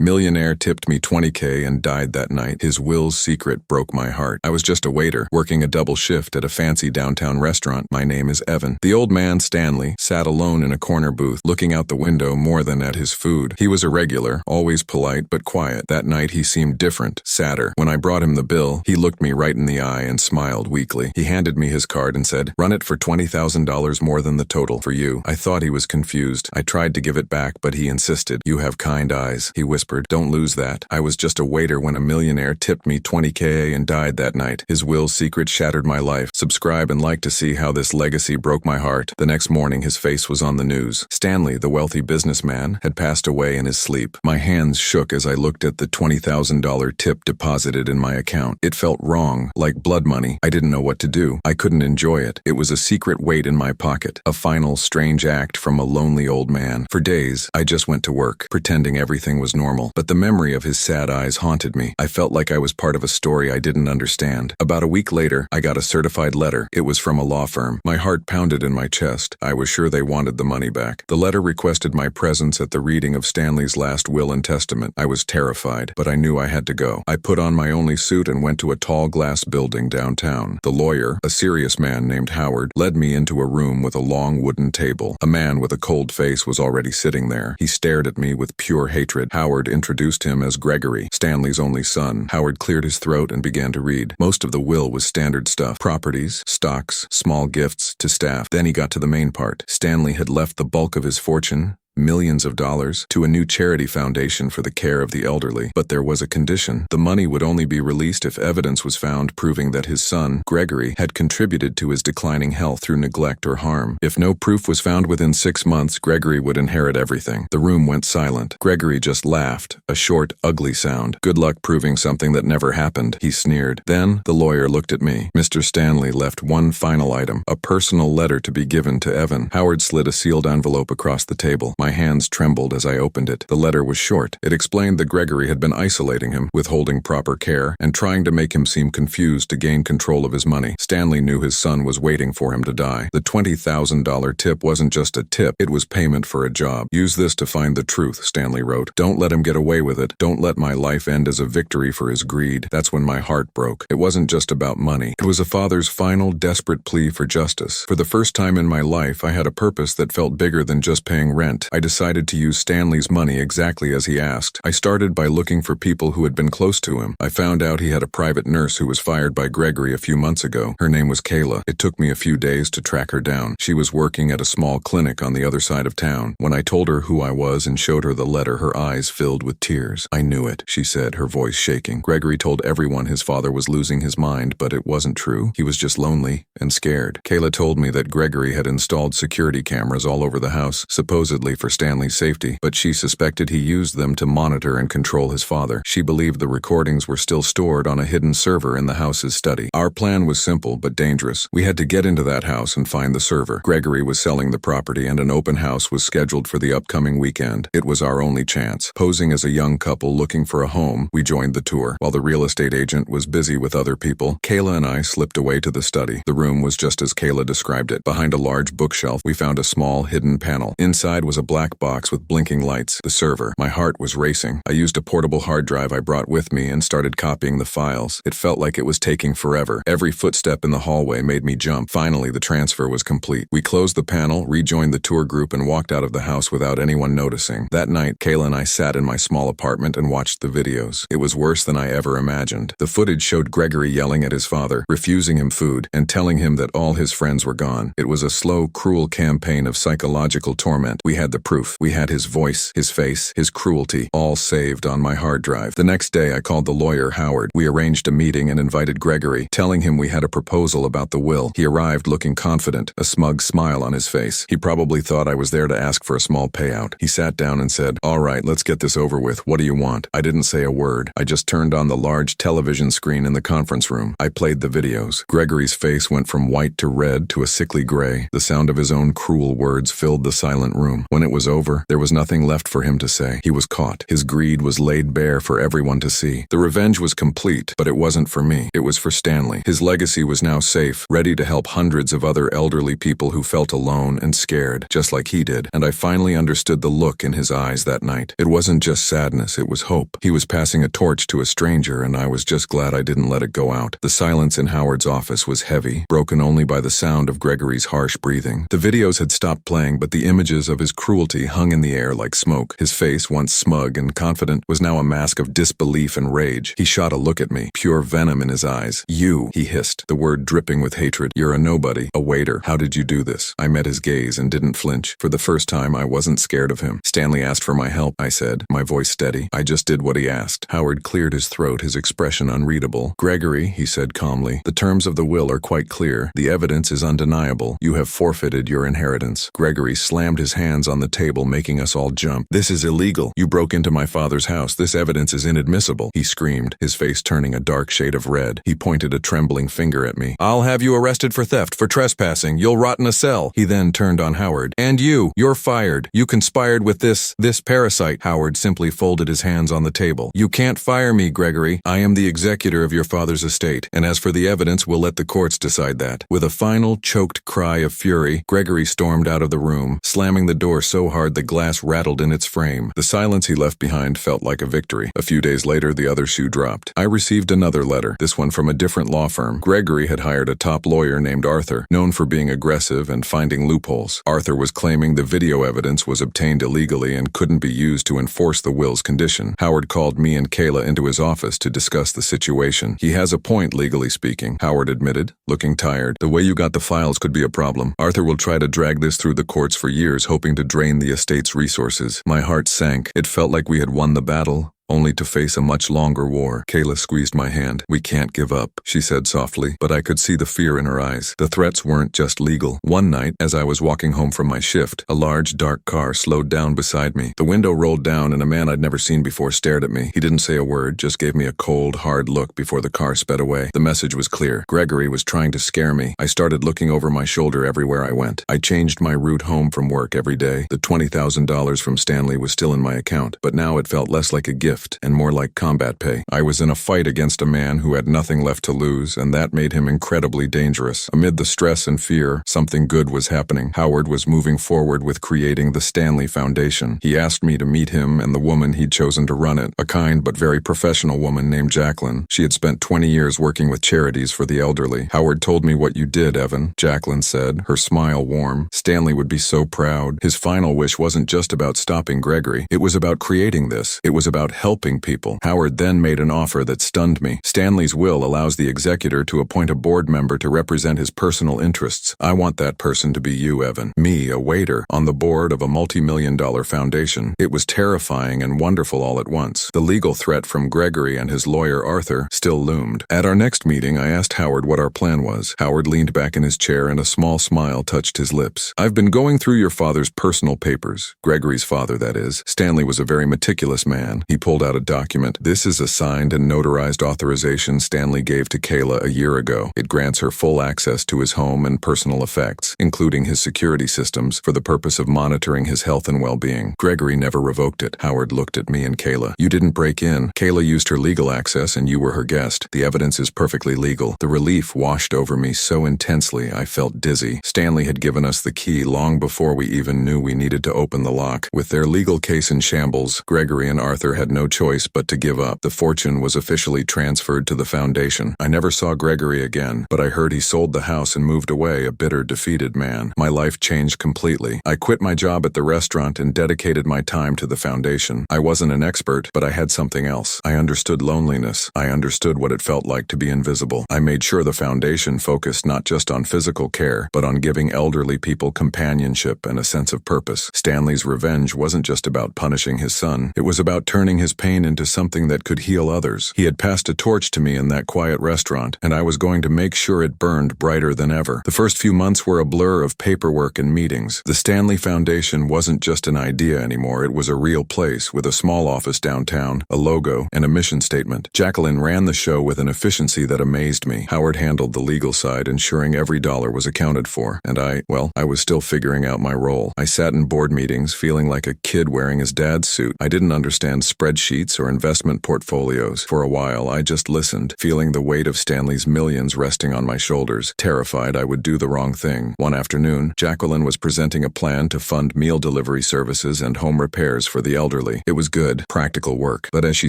Millionaire tipped me 20K and died that night. His will's secret broke my heart. I was just a waiter, working a double shift at a fancy downtown restaurant. My name is Evan. The old man, Stanley, sat alone in a corner booth, looking out the window more than at his food. He was irregular, always polite but quiet. That night he seemed different, sadder. When I brought him the bill, he looked me right in the eye and smiled weakly. He handed me his card and said, "Run it for $20,000 more than the total for you." I thought he was confused. I tried to give it back, but he insisted. "You have kind eyes," he whispered. "Don't lose that. I was just a waiter when a millionaire tipped me 20K and died that night. His will's secret shattered my life." Subscribe and like to see how this legacy broke my heart. The next morning his face was on the news. Stanley, the wealthy businessman, had passed away in his sleep. My hands shook as I looked at the $20,000 tip deposited in my account. It felt wrong, like blood money. I didn't know what to do. I couldn't enjoy it. It was a secret weight in my pocket, a final strange act from a lonely old man. For days, I just went to work, pretending everything was normal. But the memory of his sad eyes haunted me. I felt like I was part of a story I didn't understand. About a week later, I got a certified letter. It was from a law firm. My heart pounded in my chest. I was sure they wanted the money back. The letter requested my presence at the reading of Stanley's last will and testament. I was terrified, but I knew I had to go. I put on my only suit and went to a tall glass building downtown. The lawyer, a serious man named Howard, led me into a room with a long wooden table. A man with a cold face was already sitting there. He stared at me with pure hatred. Howard introduced him as Gregory, Stanley's only son. Howard cleared his throat and began to read. Most of the will was standard stuff: properties, stocks, small gifts to staff. Then he got to the main part. Stanley had left the bulk of his fortune, millions of dollars, to a new charity foundation for the care of the elderly. But there was a condition. The money would only be released if evidence was found proving that his son, Gregory, had contributed to his declining health through neglect or harm. If no proof was found within 6 months, Gregory would inherit everything. The room went silent. Gregory just laughed, a short, ugly sound. "Good luck proving something that never happened," he sneered. Then the lawyer looked at me. "Mr. Stanley left one final item, a personal letter to be given to Evan." Howard slid a sealed envelope across the table. My hands trembled as I opened it. The letter was short. It explained that Gregory had been isolating him, withholding proper care, and trying to make him seem confused to gain control of his money. Stanley knew his son was waiting for him to die. The $20,000 tip wasn't just a tip, it was payment for a job. "Use this to find the truth," Stanley wrote. "Don't let him get away with it. Don't let my life end as a victory for his greed." That's when my heart broke. It wasn't just about money. It was a father's final, desperate plea for justice. For the first time in my life, I had a purpose that felt bigger than just paying rent. I decided to use Stanley's money exactly as he asked. I started by looking for people who had been close to him. I found out he had a private nurse who was fired by Gregory a few months ago. Her name was Kayla. It took me a few days to track her down. She was working at a small clinic on the other side of town. When I told her who I was and showed her the letter, her eyes filled with tears. "I knew it," she said, her voice shaking. "Gregory told everyone his father was losing his mind, but it wasn't true. He was just lonely and scared." Kayla told me that Gregory had installed security cameras all over the house, supposedly for Stanley's safety, but she suspected he used them to monitor and control his father. She believed the recordings were still stored on a hidden server in the house's study. Our plan was simple but dangerous. We had to get into that house and find the server. Gregory was selling the property and an open house was scheduled for the upcoming weekend. It was our only chance. Posing as a young couple looking for a home, we joined the tour. While the real estate agent was busy with other people, Kayla and I slipped away to the study. The room was just as Kayla described it. Behind a large bookshelf, we found a small hidden panel. Inside was a black box with blinking lights, the server. My heart was racing. I used a portable hard drive I brought with me and started copying the files. It felt like it was taking forever. Every footstep in the hallway made me jump. Finally, the transfer was complete. We closed the panel, rejoined the tour group, and walked out of the house without anyone noticing. That night, Kayla and I sat in my small apartment and watched the videos. It was worse than I ever imagined. The footage showed Gregory yelling at his father, refusing him food, and telling him that all his friends were gone. It was a slow, cruel campaign of psychological torment. We had the proof. We had his voice, his face, his cruelty, all saved on my hard drive. The next day, I called the lawyer, Howard. We arranged a meeting and invited Gregory, telling him we had a proposal about the will. He arrived looking confident, a smug smile on his face. He probably thought I was there to ask for a small payout. He sat down and said, "All right, let's get this over with. What do you want?" I didn't say a word. I just turned on the large television screen in the conference room. I played the videos. Gregory's face went from white to red to a sickly gray. The sound of his own cruel words filled the silent room. When it it was over, there was nothing left for him to say. He was caught. His greed was laid bare for everyone to see. The revenge was complete, but it wasn't for me. It was for Stanley. His legacy was now safe, ready to help hundreds of other elderly people who felt alone and scared, just like he did. And I finally understood the look in his eyes that night. It wasn't just sadness, it was hope. He was passing a torch to a stranger, and I was just glad I didn't let it go out. The silence in Howard's office was heavy, broken only by the sound of Gregory's harsh breathing. The videos had stopped playing, but the images of his cruelty hung in the air like smoke. His face, once smug and confident, was now a mask of disbelief and rage. He shot a look at me, pure venom in his eyes. "You," he hissed, the word dripping with hatred. "You're a nobody, a waiter. How did you do this?" I met his gaze and didn't flinch. For the first time, I wasn't scared of him. "Stanley asked for my help," I said, my voice steady. "I just did what he asked." Howard cleared his throat, his expression unreadable. "Gregory," he said calmly, "the terms of the will are quite clear. The evidence is undeniable. You have forfeited your inheritance." Gregory slammed his hands on the table, making us all jump. "This is illegal. You broke into my father's house. This evidence is inadmissible," he screamed, his face turning a dark shade of red. He pointed a trembling finger at me. "I'll have you arrested for theft, for trespassing. You'll rot in a cell." He then turned on Howard. "And you're fired. You conspired with this parasite." Howard simply folded his hands on the table. "You can't fire me, Gregory. I am the executor of your father's estate, and as for the evidence, we'll let the courts decide that." With a final, choked cry of fury, Gregory stormed out of the room, slamming the door so hard the glass rattled in its frame. The silence he left behind felt like a victory. A few days later, the other shoe dropped. I received another letter, this one from a different law firm. Gregory had hired a top lawyer named Arthur, known for being aggressive and finding loopholes. Arthur was claiming the video evidence was obtained illegally and couldn't be used to enforce the will's condition. Howard called me and Kayla into his office to discuss the situation. "He has a point, legally speaking," Howard admitted, looking tired. "The way you got the files could be a problem. Arthur will try to drag this through the courts for years, hoping to drain the estate's resources." My heart sank. It felt like we had won the battle, only to face a much longer war. Kayla squeezed my hand. "We can't give up," she said softly, but I could see the fear in her eyes. The threats weren't just legal. One night, as I was walking home from my shift, a large, dark car slowed down beside me. The window rolled down and a man I'd never seen before stared at me. He didn't say a word, just gave me a cold, hard look before the car sped away. The message was clear. Gregory was trying to scare me. I started looking over my shoulder everywhere I went. I changed my route home from work every day. The $20,000 from Stanley was still in my account, but now it felt less like a gift and more like combat pay. I was in a fight against a man who had nothing left to lose, and that made him incredibly dangerous. Amid the stress and fear, something good was happening. Howard was moving forward with creating the Stanley Foundation. He asked me to meet him and the woman he'd chosen to run it, a kind but very professional woman named Jacqueline. She had spent 20 years working with charities for the elderly. "Howard told me what you did, Evan," Jacqueline said, her smile warm. "Stanley would be so proud." His final wish wasn't just about stopping Gregory. It was about creating this. It was about helping people. Howard then made an offer that stunned me. Stanley's will allows the executor to appoint a board member to represent his personal interests. I want that person to be you, Evan. Me, a waiter, on the board of a multi-million-dollar foundation. It was terrifying and wonderful all at once. The legal threat from Gregory and his lawyer Arthur still loomed. At our next meeting, I asked Howard what our plan was. Howard leaned back in his chair and a small smile touched his lips. "I've been going through your father's personal papers. Gregory's father, that is. Stanley was a very meticulous man." He pulled out a document. "This is a signed and notarized authorization Stanley gave to Kayla a year ago. It grants her full access to his home and personal effects, including his security systems, for the purpose of monitoring his health and well-being. Gregory never revoked it." Howard looked at me and Kayla. "You didn't break in. Kayla used her legal access and you were her guest. The evidence is perfectly legal." The relief washed over me so intensely I felt dizzy. Stanley had given us the key long before we even knew we needed to open the lock. With their legal case in shambles, Gregory and Arthur had no choice but to give up. The fortune was officially transferred to the foundation. I never saw Gregory again, but I heard he sold the house and moved away, a bitter, defeated man. My life changed completely. I quit my job at the restaurant and dedicated my time to the foundation. I wasn't an expert, but I had something else. I understood loneliness. I understood what it felt like to be invisible. I made sure the foundation focused not just on physical care, but on giving elderly people companionship and a sense of purpose. Stanley's revenge wasn't just about punishing his son. It was about turning his pain into something that could heal others. He had passed a torch to me in that quiet restaurant, and I was going to make sure it burned brighter than ever. The first few months were a blur of paperwork and meetings. The Stanley Foundation wasn't just an idea anymore, it was a real place with a small office downtown, a logo, and a mission statement. Jacqueline ran the show with an efficiency that amazed me. Howard handled the legal side, ensuring every dollar was accounted for, and I was still figuring out my role. I sat in board meetings feeling like a kid wearing his dad's suit. I didn't understand spreadsheets or investment portfolios. For a while, I just listened, feeling the weight of Stanley's millions resting on my shoulders, terrified I would do the wrong thing. One afternoon, Jacqueline was presenting a plan to fund meal delivery services and home repairs for the elderly. It was good, practical work. But as she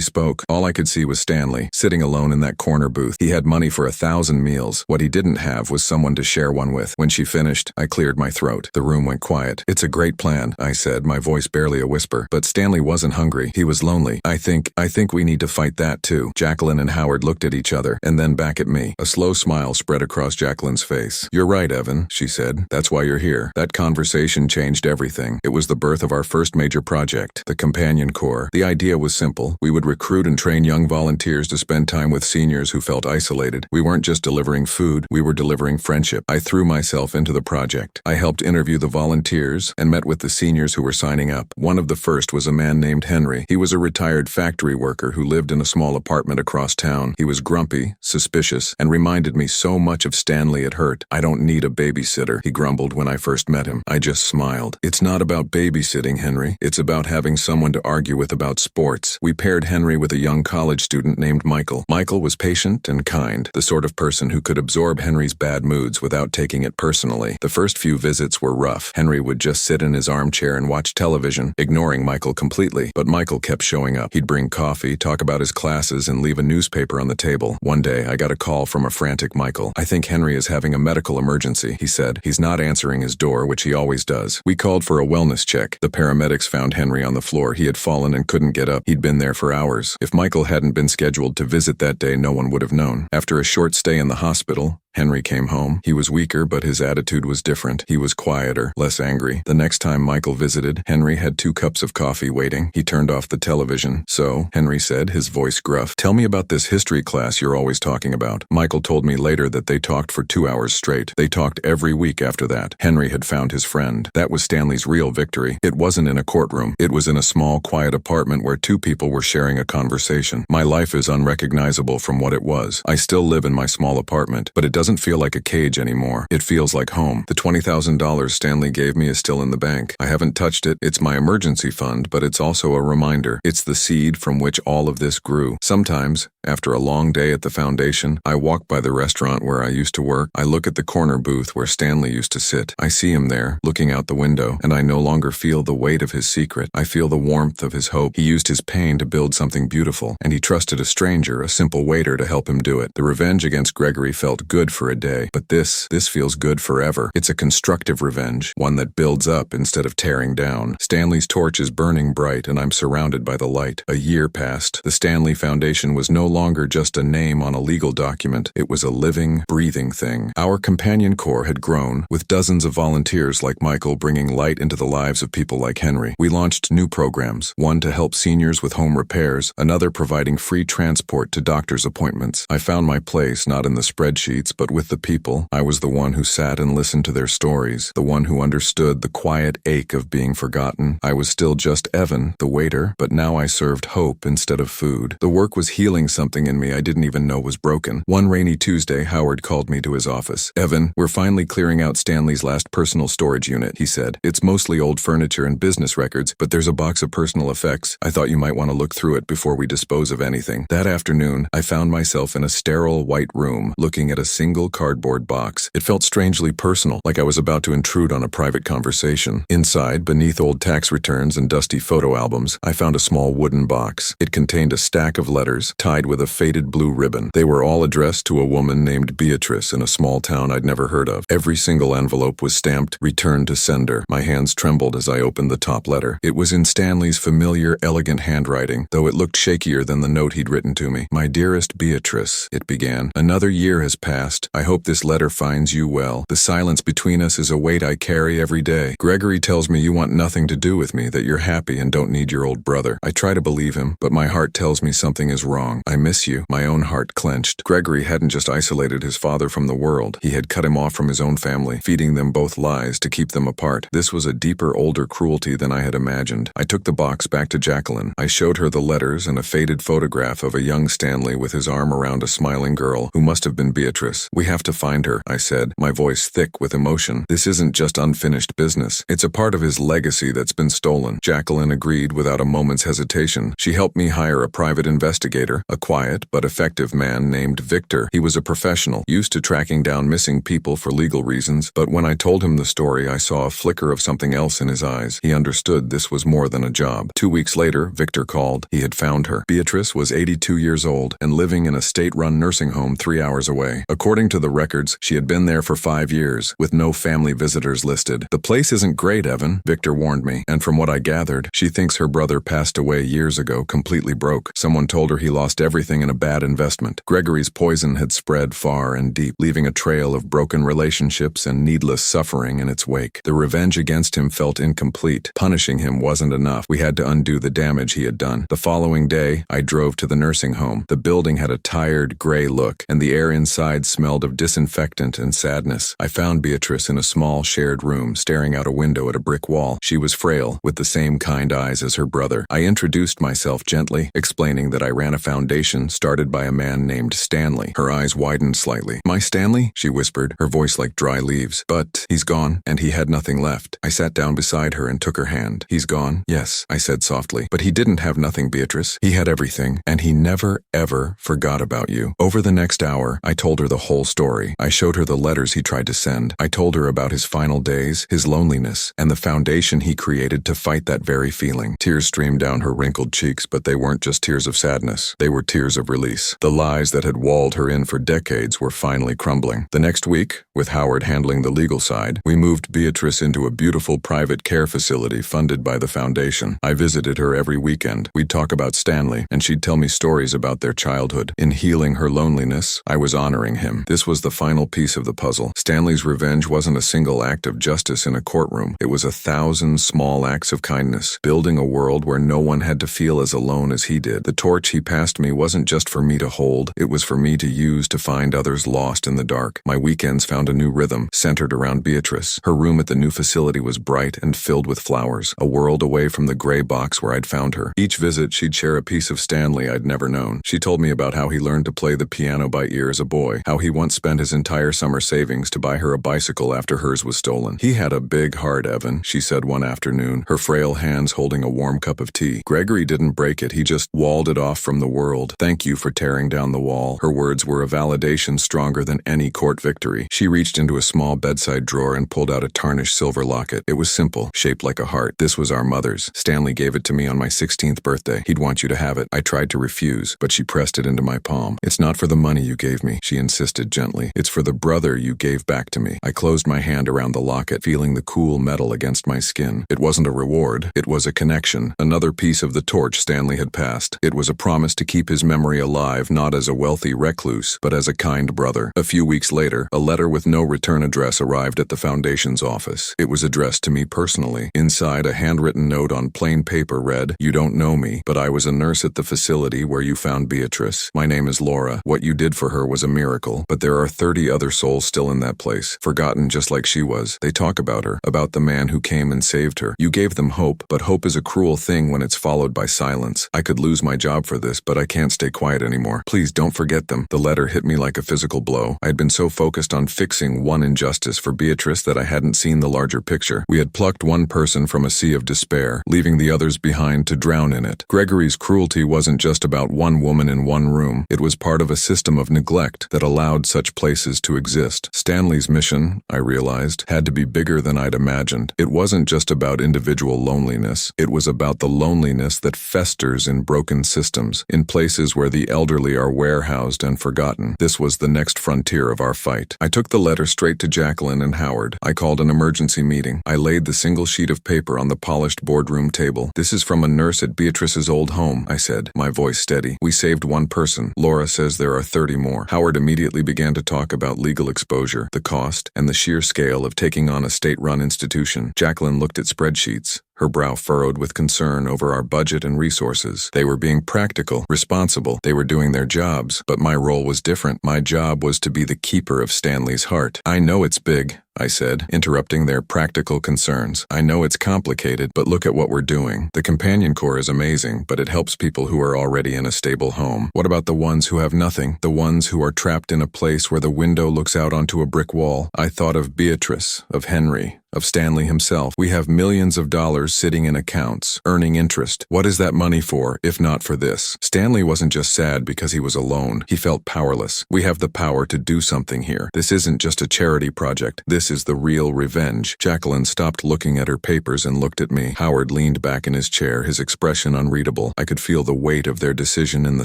spoke, all I could see was Stanley, sitting alone in that corner booth. He had money for 1,000 meals. What he didn't have was someone to share one with. When she finished, I cleared my throat. The room went quiet. "It's a great plan," I said, my voice barely a whisper. But Stanley wasn't hungry. He was lonely. I think we need to fight that too." Jacqueline and Howard looked at each other, and then back at me. A slow smile spread across Jacqueline's face. "You're right, Evan," she said. "That's why you're here." That conversation changed everything. It was the birth of our first major project, the Companion Corps. The idea was simple. We would recruit and train young volunteers to spend time with seniors who felt isolated. We weren't just delivering food, we were delivering friendship. I threw myself into the project. I helped interview the volunteers and met with the seniors who were signing up. One of the first was a man named Henry. He was a retired factory worker who lived in a small apartment across town. He was grumpy, suspicious, and reminded me so much of Stanley it hurt. "I don't need a babysitter," he grumbled when I first met him. I just smiled. "It's not about babysitting, Henry. It's about having someone to argue with about sports." We paired Henry with a young college student named Michael. Michael was patient and kind, the sort of person who could absorb Henry's bad moods without taking it personally. The first few visits were rough. Henry would just sit in his armchair and watch television, ignoring Michael completely. But Michael kept showing up. He'd bring coffee, talk about his classes, and leave a newspaper on the table. One day, I got a call from a frantic Michael. "I think Henry is having a medical emergency," he said. "He's not answering his door, which he always does." We called for a wellness check. The paramedics found Henry on the floor. He had fallen and couldn't get up. He'd been there for hours. If Michael hadn't been scheduled to visit that day, no one would have known. After a short stay in the hospital, Henry came home. He was weaker, but his attitude was different. He was quieter, less angry. The next time Michael visited, Henry had 2 cups of coffee waiting. He turned off the television. "So," Henry said, his voice gruff, "tell me about this history class you're always talking about." Michael told me later that they talked for 2 hours straight. They talked every week after that. Henry had found his friend. That was Stanley's real victory. It wasn't in a courtroom. It was in a small, quiet apartment where 2 people were sharing a conversation. My life is unrecognizable from what it was. I still live in my small apartment, but it doesn't feel like a cage anymore. It feels like home. The $20,000 Stanley gave me is still in the bank. I haven't touched it. It's my emergency fund, but it's also a reminder. It's the seed from which all of this grew. Sometimes, after a long day at the foundation, I walk by the restaurant where I used to work. I look at the corner booth where Stanley used to sit. I see him there, looking out the window, and I no longer feel the weight of his secret. I feel the warmth of his hope. He used his pain to build something beautiful, and he trusted a stranger, a simple waiter, to help him do it. The revenge against Gregory felt good for a day, but this feels good forever. It's a constructive revenge, one that builds up instead of tearing down. Stanley's torch is burning bright, and I'm surrounded by the light. A year passed. The Stanley Foundation was no longer just a name on a legal document. It was a living, breathing thing. Our Companion Corps had grown, with dozens of volunteers like Michael bringing light into the lives of people like Henry. We launched new programs, one to help seniors with home repairs, another providing free transport to doctor's appointments. I found my place not in the spreadsheets, but with the people. I was the one who sat and listened to their stories, the one who understood the quiet ache of being forgotten. I was still just Evan, the waiter, but now I served hope instead of food. The work was healing something in me I didn't even know was broken. One rainy Tuesday, Howard called me to his office. "Evan, we're finally clearing out Stanley's last personal storage unit," he said. "It's mostly old furniture and business records, but there's a box of personal effects. I thought you might want to look through it before we dispose of anything." That afternoon, I found myself in a sterile white room, looking at a single cardboard box. It felt strangely personal, like I was about to intrude on a private conversation. Inside, beneath old tax returns and dusty photo albums, I found a small wooden box. It contained a stack of letters, tied with a faded blue ribbon. They were all addressed to a woman named Beatrice in a small town I'd never heard of. Every single envelope was stamped, "Return to sender." My hands trembled as I opened the top letter. It was in Stanley's familiar, elegant handwriting, though it looked shakier than the note he'd written to me. "My dearest Beatrice," it began. "Another year has passed, Ghost. I hope this letter finds you well. The silence between us is a weight I carry every day. Gregory tells me you want nothing to do with me, that you're happy and don't need your old brother. I try to believe him, but my heart tells me something is wrong. I miss you. My own heart clenched. Gregory hadn't just isolated his father from the world. He had cut him off from his own family, feeding them both lies to keep them apart. This was a deeper, older cruelty than I had imagined. I took the box back to Jacqueline. I showed her the letters and a faded photograph of a young Stanley with his arm around a smiling girl who must have been Beatrice. We have to find her, I said, my voice thick with emotion. This isn't just unfinished business. It's a part of his legacy that's been stolen. Jacqueline agreed without a moment's hesitation. She helped me hire a private investigator, a quiet but effective man named Victor. He was a professional, used to tracking down missing people for legal reasons, but when I told him the story, I saw a flicker of something else in his eyes. He understood this was more than a job. 2 weeks later, Victor called. He had found her. Beatrice was 82 years old and living in a state-run nursing home 3 hours away. According to the records, she had been there for 5 years, with no family visitors listed. The place isn't great, Evan, Victor warned me, and from what I gathered, she thinks her brother passed away years ago, completely broke. Someone told her he lost everything in a bad investment. Gregory's poison had spread far and deep, leaving a trail of broken relationships and needless suffering in its wake. The revenge against him felt incomplete. Punishing him wasn't enough. We had to undo the damage he had done. The following day, I drove to the nursing home. The building had a tired, gray look, and the air inside smelled of disinfectant and sadness. I found Beatrice in a small shared room, staring out a window at a brick wall. She was frail, with the same kind eyes as her brother. I introduced myself gently, explaining that I ran a foundation started by a man named Stanley. Her eyes widened slightly. My Stanley? She whispered, her voice like dry leaves. But he's gone, and he had nothing left. I sat down beside her and took her hand. He's gone? Yes, I said softly. But he didn't have nothing, Beatrice. He had everything, and he never, ever forgot about you. Over the next hour, I told her the whole story. I showed her the letters he tried to send. I told her about his final days, his loneliness, and the foundation he created to fight that very feeling. Tears streamed down her wrinkled cheeks, but they weren't just tears of sadness. They were tears of release. The lies that had walled her in for decades were finally crumbling. The next week, with Howard handling the legal side, we moved Beatrice into a beautiful private care facility funded by the foundation. I visited her every weekend. We'd talk about Stanley, and she'd tell me stories about their childhood. In healing her loneliness, I was honoring him. This was the final piece of the puzzle. Stanley's revenge wasn't a single act of justice in a courtroom. It was 1,000 small acts of kindness, building a world where no one had to feel as alone as he did. The torch he passed me wasn't just for me to hold, it was for me to use to find others lost in the dark. My weekends found a new rhythm, centered around Beatrice. Her room at the new facility was bright and filled with flowers, a world away from the gray box where I'd found her. Each visit, she'd share a piece of Stanley I'd never known. She told me about how he learned to play the piano by ear as a boy, how he once spent his entire summer savings to buy her a bicycle after hers was stolen. He had a big heart, Evan, she said one afternoon, her frail hands holding a warm cup of tea. Gregory didn't break it, he just walled it off from the world. Thank you for tearing down the wall. Her words were a validation stronger than any court victory. She reached into a small bedside drawer and pulled out a tarnished silver locket. It was simple, shaped like a heart. This was our mother's. Stanley gave it to me on my 16th birthday. He'd want you to have it. I tried to refuse, but she pressed it into my palm. It's not for the money you gave me, she insisted gently. It's for the brother you gave back to me. I closed my hand around the locket, feeling the cool metal against my skin. It wasn't a reward. It was a connection. Another piece of the torch Stanley had passed. It was a promise to keep his memory alive, not as a wealthy recluse, but as a kind brother. A few weeks later, a letter with no return address arrived at the foundation's office. It was addressed to me personally. Inside, a handwritten note on plain paper read, "You don't know me, but I was a nurse at the facility where you found Beatrice. My name is Laura. What you did for her was a miracle, but there are 30 other souls still in that place, forgotten just like she was. They talk about her, about the man who came and saved her. You gave them hope, but hope is a cruel thing when it's followed by silence. I could lose my job for this, but I can't stay quiet anymore. Please don't forget them." The letter hit me like a physical blow. I had been so focused on fixing one injustice for Beatrice that I hadn't seen the larger picture. We had plucked one person from a sea of despair, leaving the others behind to drown in it. Gregory's cruelty wasn't just about one woman in one room. It was part of a system of neglect that allowed such places to exist. Stanley's mission, I realized, had to be bigger than I'd imagined. It wasn't just about individual loneliness. It was about the loneliness that festers in broken systems, in places where the elderly are warehoused and forgotten. This was the next frontier of our fight. I took the letter straight to Jacqueline and Howard. I called an emergency meeting. I laid the single sheet of paper on the polished boardroom table. "This is from a nurse at Beatrice's old home," I said, my voice steady. "We saved one person. Laura says there are 30 more." Howard immediately began to talk about legal exposure, the cost, and the sheer scale of taking on a state-run institution. Jacqueline looked at spreadsheets, her brow furrowed with concern over our budget and resources. They were being practical, responsible. They were doing their jobs, but my role was different. My job was to be the keeper of Stanley's heart. I know it's big, I said, interrupting their practical concerns. I know it's complicated, but look at what we're doing. The companion corps is amazing, but it helps people who are already in a stable home. What about the ones who have nothing? The ones who are trapped in a place where the window looks out onto a brick wall? I thought of Beatrice, of Henry, of Stanley himself. We have millions of dollars sitting in accounts, earning interest. What is that money for, if not for this? Stanley wasn't just sad because he was alone. He felt powerless. We have the power to do something here. This isn't just a charity project. This is the real revenge. Jacqueline stopped looking at her papers and looked at me. Howard leaned back in his chair, his expression unreadable. I could feel the weight of their decision in the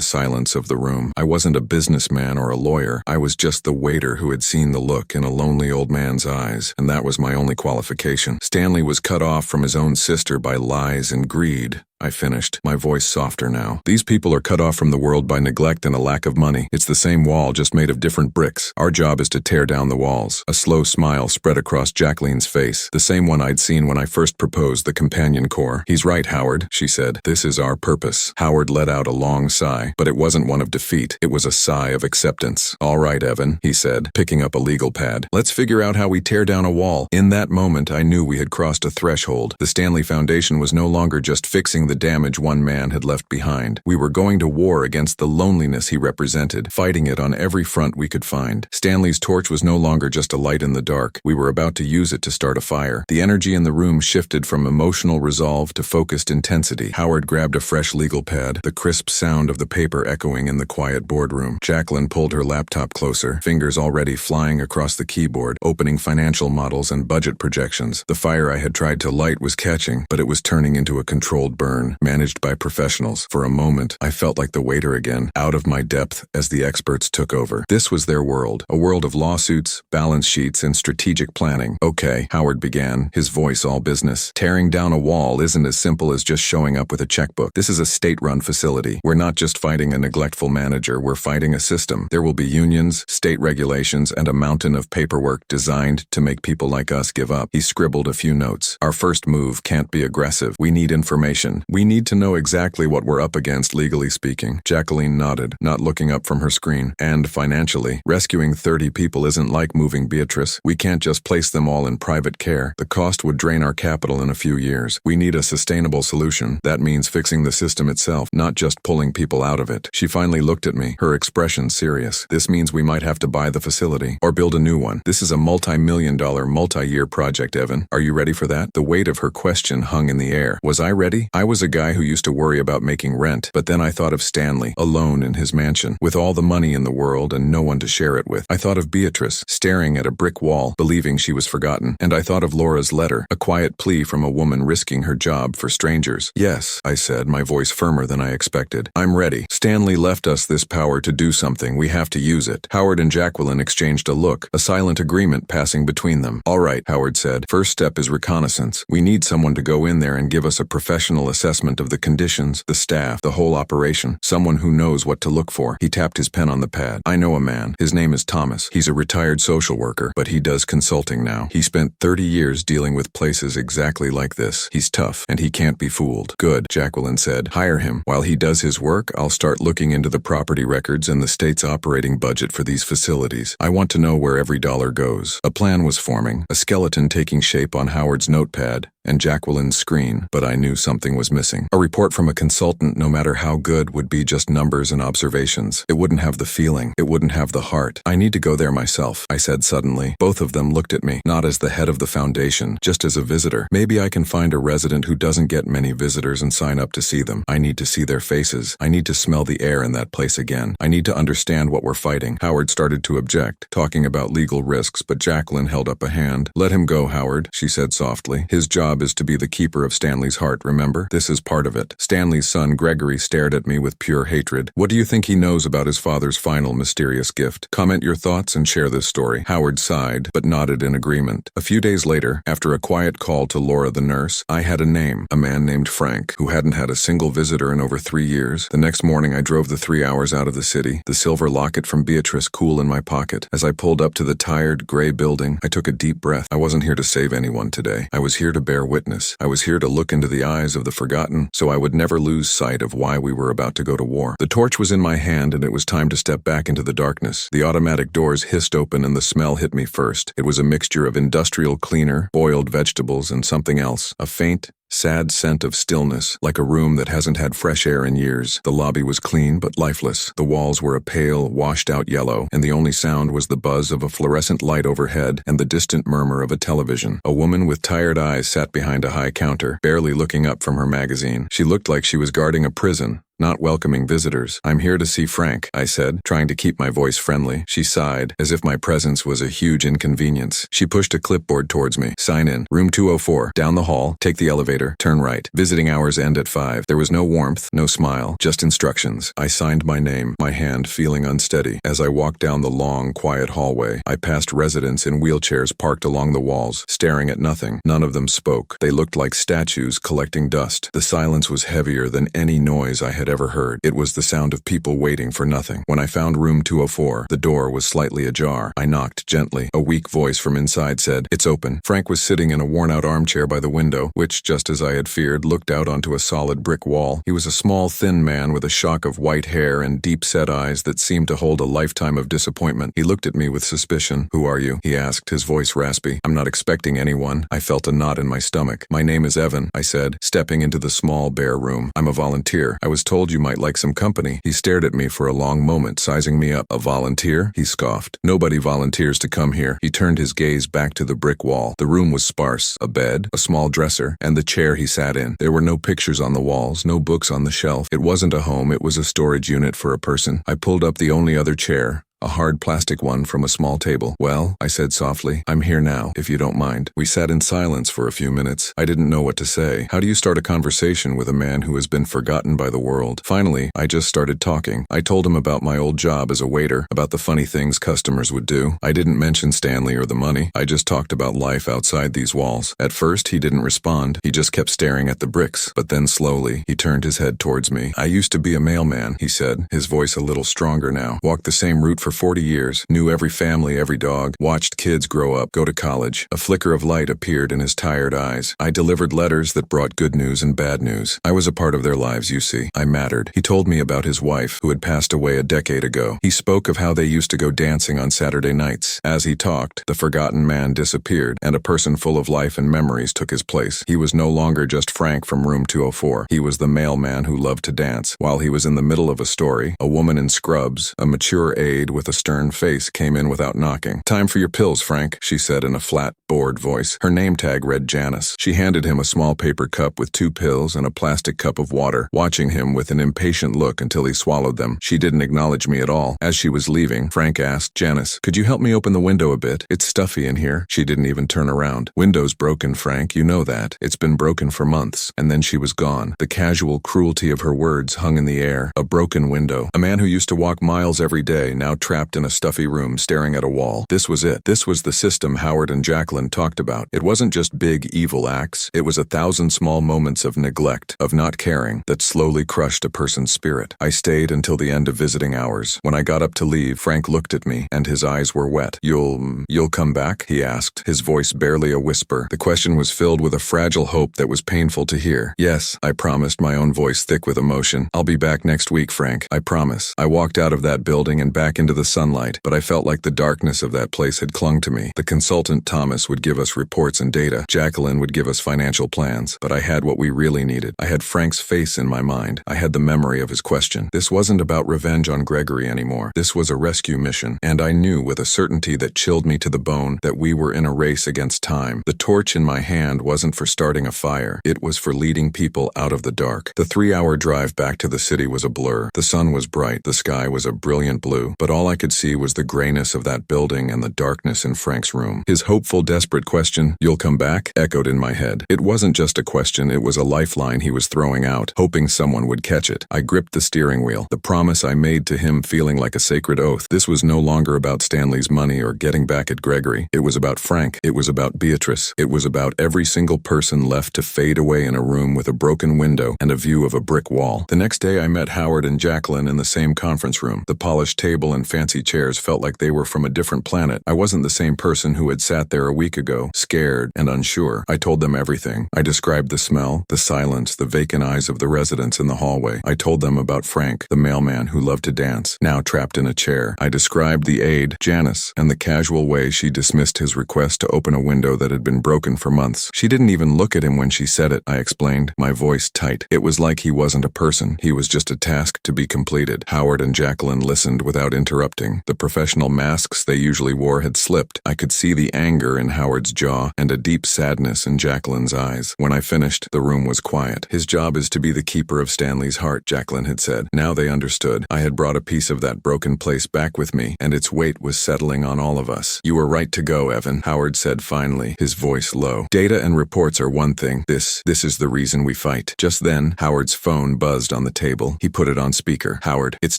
silence of the room. I wasn't a businessman or a lawyer. I was just the waiter who had seen the look in a lonely old man's eyes, and that was my only qualification. Stanley was cut off from his own sister by lies and greed. I finished, my voice softer now. These people are cut off from the world by neglect and a lack of money. It's the same wall, just made of different bricks. Our job is to tear down the walls. A slow smile spread across Jacqueline's face, the same one I'd seen when I first proposed the companion corps. He's right, Howard, she said. This is our purpose. Howard let out a long sigh, but it wasn't one of defeat. It was a sigh of acceptance. All right, Evan, he said, picking up a legal pad. Let's figure out how we tear down a wall. In that moment, I knew we had crossed a threshold. The Stanley Foundation was no longer just fixing the damage one man had left behind. We were going to war against the loneliness he represented, fighting it on every front we could find. Stanley's torch was no longer just a light in the dark. We were about to use it to start a fire. The energy in the room shifted from emotional resolve to focused intensity. Howard grabbed a fresh legal pad, the crisp sound of the paper echoing in the quiet boardroom. Jacqueline pulled her laptop closer, fingers already flying across the keyboard, opening financial models and budget projections. The fire I had tried to light was catching, but it was turning into a controlled burn, managed by professionals. For a moment, I felt like the waiter again, out of my depth as the experts took over. This was their world, a world of lawsuits, balance sheets, and strategic planning. Okay, Howard began, his voice all business. Tearing down a wall isn't as simple as just showing up with a checkbook. This is a state-run facility. We're not just fighting a neglectful manager, we're fighting a system. There will be unions, state regulations, and a mountain of paperwork designed to make people like us give up. He scribbled a few notes. Our first move can't be aggressive. We need information. We need to know exactly what we're up against, legally speaking. Jacqueline nodded, not looking up from her screen. And financially, rescuing 30 people isn't like moving Beatrice. We can't just place them all in private care. The cost would drain our capital in a few years. We need a sustainable solution. That means fixing the system itself, not just pulling people out of it. She finally looked at me, her expression serious. This means we might have to buy the facility, or build a new one. This is a multi-million-dollar, multi-year project, Evan. Are you ready for that? The weight of her question hung in the air. Was I ready? I was a guy who used to worry about making rent, but then I thought of Stanley, alone in his mansion, with all the money in the world and no one to share it with. I thought of Beatrice, staring at a brick wall, believing she was forgotten. And I thought of Laura's letter, a quiet plea from a woman risking her job for strangers. Yes, I said, my voice firmer than I expected. I'm ready. Stanley left us this power to do something. We have to use it. Howard and Jacqueline exchanged a look, a silent agreement passing between them. All right, Howard said. First step is reconnaissance. We need someone to go in there and give us a professional assessment of the conditions, the staff, the whole operation. Someone who knows what to look for. He tapped his pen on the pad. I know a man. His name is Thomas. He's a retired social worker, but he does consulting now. He spent 30 years dealing with places exactly like this. He's tough, and he can't be fooled. Good, Jacqueline said. Hire him. While he does his work, I'll start looking into the property records and the state's operating budget for these facilities. I want to know where every dollar goes. A plan was forming, a skeleton taking shape on Howard's notepad and Jacqueline's screen, but I knew something was missing. A report from a consultant, no matter how good, would be just numbers and observations. It wouldn't have the feeling. It wouldn't have the heart. I need to go there myself, I said suddenly. Both of them looked at me, not as the head of the foundation, just as a visitor. Maybe I can find a resident who doesn't get many visitors and sign up to see them. I need to see their faces. I need to smell the air in that place again. I need to understand what we're fighting. Howard started to object, talking about legal risks, but Jacqueline held up a hand. Let him go, Howard, she said softly. His job is to be the keeper of Stanley's heart, remember? This this is part of it. Stanley's son Gregory stared at me with pure hatred. What do you think he knows about his father's final mysterious gift? Comment your thoughts and share this story. Howard sighed, but nodded in agreement. A few days later, after a quiet call to Laura the nurse, I had a name, a man named Frank, who hadn't had a single visitor in over 3 years. The next morning I drove the 3 hours out of the city, the silver locket from Beatrice cool in my pocket. As I pulled up to the tired, gray building, I took a deep breath. I wasn't here to save anyone today. I was here to bear witness. I was here to look into the eyes of the forgotten, so I would never lose sight of why we were about to go to war. The torch was in my hand, and it was time to step back into the darkness. The automatic doors hissed open, and the smell hit me first. It was a mixture of industrial cleaner, boiled vegetables, and something else. A faint, sad scent of stillness, like a room that hasn't had fresh air in years. The lobby was clean but lifeless. The walls were a pale, washed-out yellow, and the only sound was the buzz of a fluorescent light overhead and the distant murmur of a television. A woman with tired eyes sat behind a high counter, barely looking up from her magazine. She looked like she was guarding a prison, not welcoming visitors. "I'm here to see Frank," I said, trying to keep my voice friendly. She sighed, as if my presence was a huge inconvenience. She pushed a clipboard towards me. "Sign in. Room 204. Down the hall. Take the elevator. Turn right. Visiting hours end at 5. There was no warmth, no smile, just instructions. I signed my name, my hand feeling unsteady. As I walked down the long, quiet hallway, I passed residents in wheelchairs parked along the walls, staring at nothing. None of them spoke. They looked like statues collecting dust. The silence was heavier than any noise I had ever heard. It was the sound of people waiting for nothing. When I found room 204, the door was slightly ajar. I knocked gently. A weak voice from inside said, "It's open." Frank was sitting in a worn-out armchair by the window, which, just as I had feared, looked out onto a solid brick wall. He was a small, thin man with a shock of white hair and deep-set eyes that seemed to hold a lifetime of disappointment. He looked at me with suspicion. "Who are you?" he asked, his voice raspy. "I'm not expecting anyone." I felt a knot in my stomach. "My name is Evan," I said, stepping into the small, bare room. "I'm a volunteer. I was told you might like some company." He stared at me for a long moment, sizing me up. "A volunteer?" he scoffed. "Nobody volunteers to come here." He turned his gaze back to the brick wall. The room was sparse. A bed, a small dresser, and the chair he sat in. There were no pictures on the walls, no books on the shelf. It wasn't a home, it was a storage unit for a person. I pulled up the only other chair, a hard plastic one from a small table. "Well," I said softly, "I'm here now, if you don't mind." We sat in silence for a few minutes. I didn't know what to say. How do you start a conversation with a man who has been forgotten by the world? Finally, I just started talking. I told him about my old job as a waiter, about the funny things customers would do. I didn't mention Stanley or the money. I just talked about life outside these walls. At first, he didn't respond. He just kept staring at the bricks. But then slowly, he turned his head towards me. "I used to be a mailman," he said, his voice a little stronger now. "Walked the same route for 40 years, knew every family, every dog, watched kids grow up, go to college." A flicker of light appeared in his tired eyes. "I delivered letters that brought good news and bad news. I was a part of their lives, you see. I mattered." He told me about his wife, who had passed away a decade ago. He spoke of how they used to go dancing on Saturday nights. As he talked, the forgotten man disappeared, and a person full of life and memories took his place. He was no longer just Frank from room 204. He was the mailman who loved to dance. While he was in the middle of a story, a woman in scrubs, a mature aide with a stern face, came in without knocking. "Time for your pills, Frank," she said in a flat, bored voice. Her name tag read Janice. She handed him a small paper cup with 2 pills and a plastic cup of water, watching him with an impatient look until he swallowed them. She didn't acknowledge me at all. As she was leaving, Frank asked, "Janice, could you help me open the window a bit? It's stuffy in here." She didn't even turn around. "Window's broken, Frank, you know that. It's been broken for months." And then she was gone. The casual cruelty of her words hung in the air. A broken window. A man who used to walk miles every day, now trapped in a stuffy room staring at a wall. This was it. This was the system Howard and Jacqueline talked about. It wasn't just big, evil acts. It was 1,000 small moments of neglect, of not caring, that slowly crushed a person's spirit. I stayed until the end of visiting hours. When I got up to leave, Frank looked at me, and his eyes were wet. You'll come back?" he asked, his voice barely a whisper. The question was filled with a fragile hope that was painful to hear. "Yes," I promised, my own voice thick with emotion. "I'll be back next week, Frank. I promise." I walked out of that building and back into the sunlight, but I felt like the darkness of that place had clung to me. The consultant Thomas would give us reports and data. Jacqueline would give us financial plans. But I had what we really needed. I had Frank's face in my mind. I had the memory of his question. This wasn't about revenge on Gregory anymore. This was a rescue mission. And I knew with a certainty that chilled me to the bone that we were in a race against time. The torch in my hand wasn't for starting a fire. It was for leading people out of the dark. The 3-hour drive back to the city was a blur. The sun was bright. The sky was a brilliant blue. But all All I could see was the grayness of that building and the darkness in Frank's room. His hopeful, desperate question, "You'll come back?" echoed in my head. It wasn't just a question, it was a lifeline he was throwing out, hoping someone would catch it. I gripped the steering wheel, the promise I made to him feeling like a sacred oath. This was no longer about Stanley's money or getting back at Gregory. It was about Frank. It was about Beatrice. It was about every single person left to fade away in a room with a broken window and a view of a brick wall. The next day I met Howard and Jacqueline in the same conference room. The polished table and fancy chairs felt like they were from a different planet. I wasn't the same person who had sat there a week ago, scared and unsure. I told them everything. I described the smell, the silence, the vacant eyes of the residents in the hallway. I told them about Frank, the mailman who loved to dance, now trapped in a chair. I described the aide, Janice, and the casual way she dismissed his request to open a window that had been broken for months. She didn't even look at him when she said it, I explained, my voice tight. It was like he wasn't a person. He was just a task to be completed. Howard and Jacqueline listened without interrupting. The professional masks they usually wore had slipped. I could see the anger in Howard's jaw and a deep sadness in Jacqueline's eyes. When I finished, the room was quiet. His job is to be the keeper of Stanley's heart, Jacqueline had said. Now they understood. I had brought a piece of that broken place back with me, and its weight was settling on all of us. You were right to go, Evan, Howard said finally, his voice low. Data and reports are one thing. This is the reason we fight. Just then, Howard's phone buzzed on the table. He put it on speaker. Howard, it's